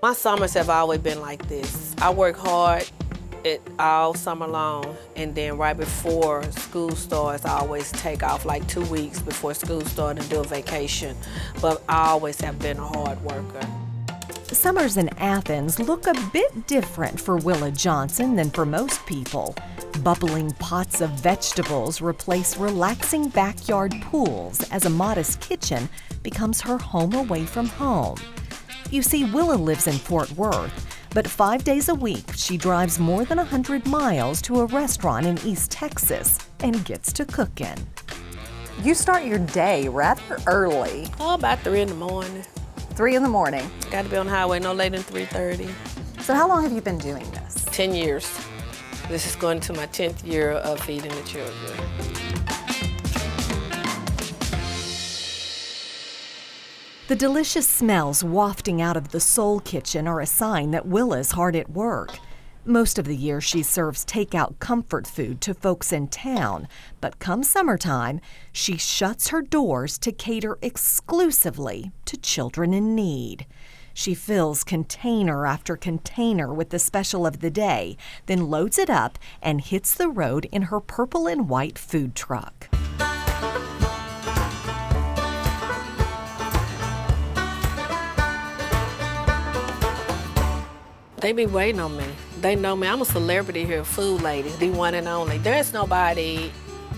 My summers have always been like this. I work hard all summer long, and then right before school starts, I always take off like 2 weeks before school starts and do a vacation. But I always have been a hard worker. Summers in Athens look a bit different for Willa Johnson than for most people. Bubbling pots of vegetables replace relaxing backyard pools as a modest kitchen becomes her home away from home. You see, Willa lives in Fort Worth, but 5 days a week she drives more than 100 miles to a restaurant in East Texas and gets to cooking. You start your day rather early. Oh, about 3 in the morning. 3 in the morning. Got to be on the highway no later than 3:30. So how long have you been doing this? 10 years. This is going to my 10th year of feeding the children. The delicious smells wafting out of the Soul Kitchen are a sign that Willa's hard at work. Most of the year she serves takeout comfort food to folks in town, but come summertime, she shuts her doors to cater exclusively to children in need. She fills container after container with the special of the day, then loads it up and hits the road in her purple and white food truck. They be waiting on me. They know me. I'm a celebrity here, food lady, the one and only. There's nobody,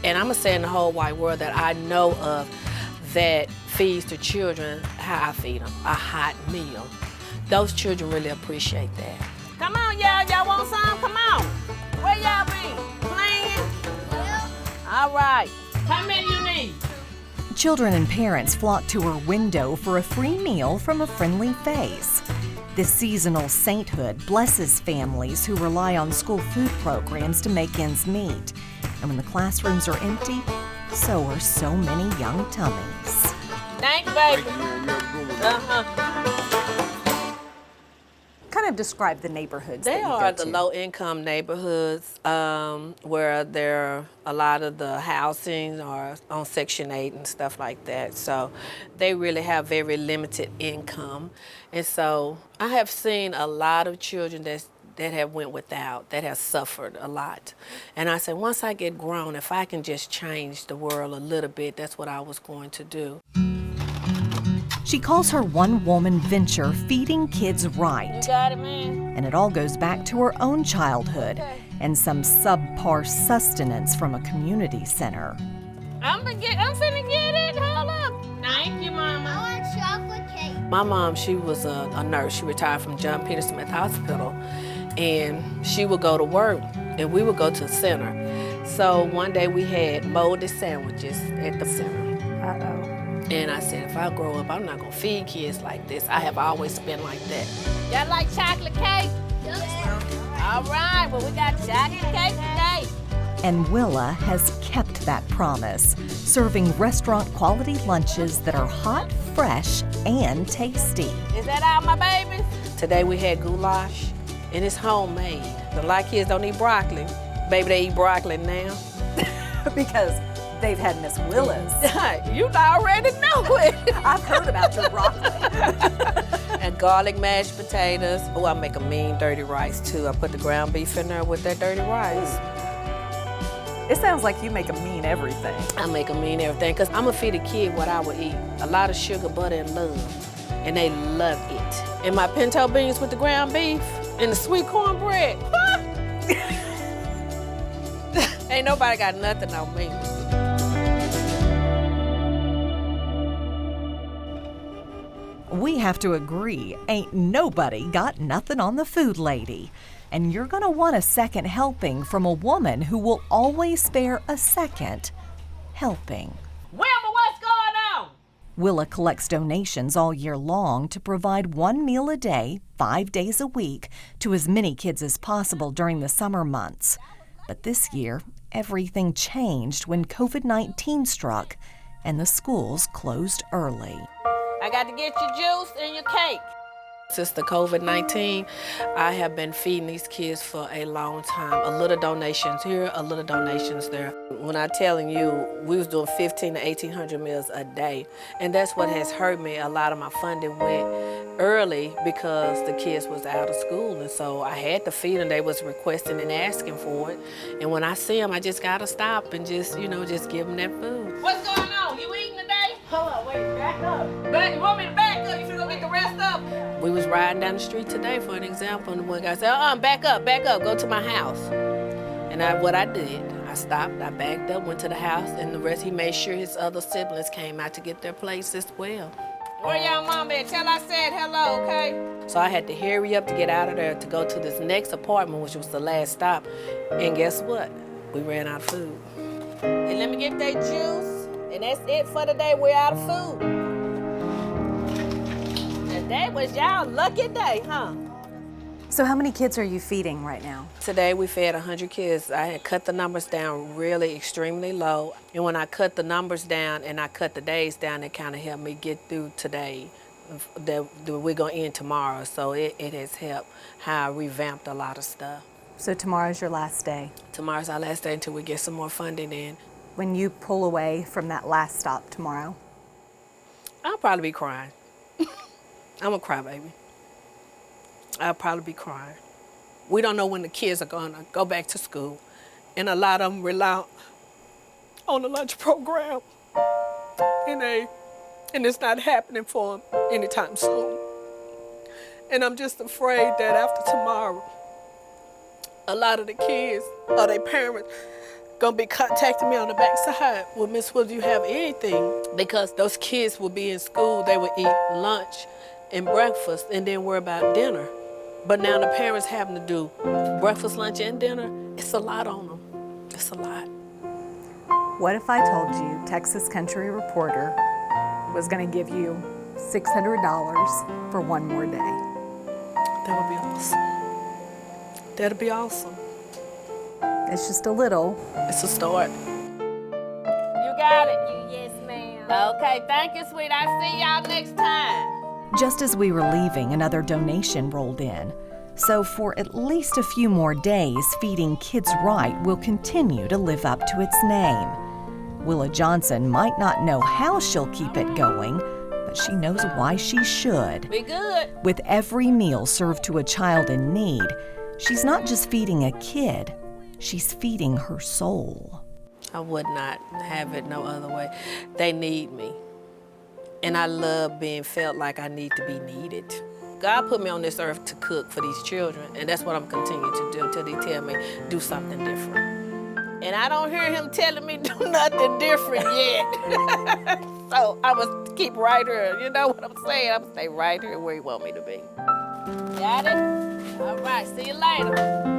and I'm gonna say in the whole wide world, that I know of that feeds the children how I feed them, a hot meal. Those children really appreciate that. Come on, y'all. Y'all want some? Come on. Where y'all be? Playing? Yeah. All right. How many you need? Children and parents flock to her window for a free meal from a friendly face. This seasonal sainthood blesses families who rely on school food programs to make ends meet. And when the classrooms are empty, so are so many young tummies. Thank you, baby. Kind of describe the neighborhoods They that you are go the to. low-income neighborhoods where there are a lot of the housing are on Section 8 and stuff like that. So they really have very limited income. And so I have seen a lot of children that have went without, that have suffered a lot. And I said, once I get grown, if I can just change the world a little bit, that's what I was going to do. She calls her one-woman venture Feeding Kids Right. You got it, man. And it all goes back to her own childhood and some subpar sustenance from a community center. I'm finna get it. Hold up. Thank you, Mama. I want chocolate cake. My mom, she was a nurse. She retired from John Peter Smith Hospital. And she would go to work, and we would go to the center. So one day we had molded sandwiches at the center. Uh-oh. And I said, if I grow up, I'm not gonna feed kids like this. I have always been like that. Y'all like chocolate cake? Yeah. All right, well, we got chocolate cake today. And Willa has kept that promise, serving restaurant-quality lunches that are hot, fresh, and tasty. Is that all, my babies? Today we had goulash, and it's homemade. A lot of kids don't eat broccoli. Baby, they eat broccoli now. Because they've had Miss Willa's. You already know it. I've heard about your broccoli. And garlic mashed potatoes. Oh, I make a mean dirty rice too. I put the ground beef in there with that dirty rice. It sounds like you make a mean everything. I make a mean everything, because I'm gonna feed a kid what I would eat. A lot of sugar, butter, and love. And they love it. And my pinto beans with the ground beef and the sweet cornbread. Ain't nobody got nothing on me. We have to agree, ain't nobody got nothing on the food lady. And you're gonna want a second helping from a woman who will always spare a second helping. Wilma, what's going on? Willa collects donations all year long to provide one meal a day, 5 days a week, to as many kids as possible during the summer months. But this year, everything changed when COVID-19 struck and the schools closed early. I got to get your juice and your cake. Since the COVID-19, I have been feeding these kids for a long time. A little donations here, a little donations there. When I'm telling you, we was doing 1,500 to 1,800 meals a day. And that's what has hurt me. A lot of my funding went early because the kids was out of school, and so I had to feed them. They was requesting and asking for it, and when I see them, I just gotta stop and just, you know, just give them that food. What's going on? You eating today? Hold on, wait, back up. You want me to back up? You finna go get the rest up? We was riding down the street today, for an example, and one guy said, back up, go to my house. And what I did, I stopped, I backed up, went to the house, and the rest, he made sure his other siblings came out to get their plates as well. Where y'all mom at? Tell I said hello, okay? So I had to hurry up to get out of there to go to this next apartment, which was the last stop. And guess what? We ran out of food. And let me get that juice, and that's it for the day. We're out of food. Today was y'all lucky day, huh? So how many kids are you feeding right now? Today we fed 100 kids. I had cut the numbers down really extremely low. And when I cut the numbers down and I cut the days down, it kind of helped me get through today. We're gonna end tomorrow, so it has helped how I revamped a lot of stuff. So tomorrow's your last day. Tomorrow's our last day until we get some more funding in. When you pull away from that last stop tomorrow? I'll probably be crying. I'm a crybaby. I'll probably be crying. We don't know when the kids are gonna go back to school, and a lot of them rely on the lunch program, and it's not happening for them anytime soon. And I'm just afraid that after tomorrow, a lot of the kids or their parents gonna be contacting me on the backside. Well, Miss, will you have anything? Because those kids will be in school, they will eat lunch and breakfast and then worry about dinner. But now the parents having to do breakfast, lunch, and dinner, it's a lot on them. It's a lot. What if I told you Texas Country Reporter was going to give you $600 for one more day? That would be awesome. That'd be awesome. It's just a little. It's a start. You got it? Yes, ma'am. Okay, thank you, sweet. I'll see y'all next time. Just as we were leaving, another donation rolled in. So for at least a few more days, Feeding Kids Right will continue to live up to its name. Willa Johnson might not know how she'll keep it going, but she knows why she should. Be good. With every meal served to a child in need, she's not just feeding a kid, she's feeding her soul. I would not have it no other way. They need me. And I love being felt like I need to be needed. God put me on this earth to cook for these children, and that's what I'm continuing to do until they tell me, do something different. And I don't hear him telling me do nothing different yet. So I must keep right here. You know what I'm saying? I'm gonna stay right here where he want me to be. Got it? All right, see you later.